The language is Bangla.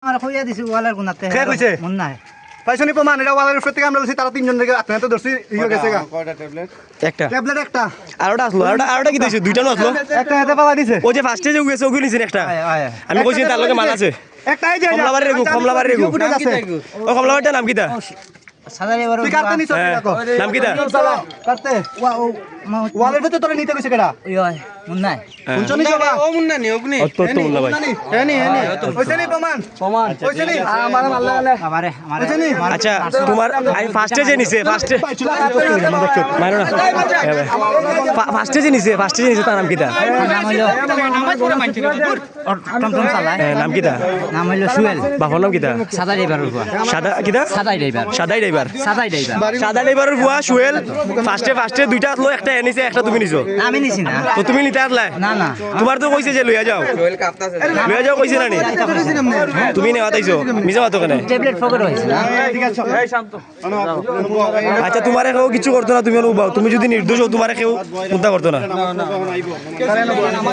আমার কইয়া দিছি ওয়ালের গুনাতে কে কইছে মন নাই পাইছনি প্রমাণ এটা ওয়ালের উপর থেকে আমরা লইছি তারা তিনজন থেকে আপনারা তো ধরছি ইয়ে গেছে গা কয়টা ট্যাবলেট একটা ট্যাবলেট একটা আরোটা আসলো আরোটা কি দিছে দুইটা নো আসলো একটা হাতে পালা দিছে ও যে ফার্স্টে যে গেছে ওগুলো নিছেন একটা আয় আয় আমি কইছি তার লগে মাল আছে একটা এই যে কমলাবাড়ির রেগু কমলাবাড়ির রেগু আছে ও কমলাবাড়িটার নাম কিতা সাদারে বড় তুই কাটতে নিছ দেখো নাম কিতা কাটতে ওয়া ও ওয়ালের ভিতর তোরে নিতে কইছে কেডা ওই মন নাই শুনছনি সবা ও মুন্না নি অগ্নি অত মুল্লা ভাই হ্যানি হ্যানি কইছনি প্রমাণ কইছনি আমার মারলা গেলে আমারে আমারে কইছনি আচ্ছা তোমার ফার্স্টে যে নিছে ফার্স্টে মারো না ফার্স্টে যে নিছে তার নাম কিতা নাম হইলো টমটম চালায় নাম কিতা নাম হইলো সুয়েল বাবার নাম কিতা সাদা ড্রাইভার উপর সাদা কিতা সাদাই ড্রাইভার সাদাই ড্রাইভার সাদাই ড্রাইভার সাদা ড্রাইভারের বুয়া সুয়েল ফার্স্টে দুইটা আসলো একটা এনেছে একটা তুমি নিছো আমি নিছি না তো তুমি নিতে আসলাই না না তোমার তো কইছে যে লইয়া যাও সোহেল কাপ্তাছে লইয়া যাও কইছে না নি তুমি নেওয়া তাইছো মিছা মাতো কেন ট্যাবলেট ফকর হইছে না আচ্ছা তোমার কেউ কিছু করতো না তুমি তুমি যদি নির্দোষ হও তোমার কেউ চিন্তা করতো না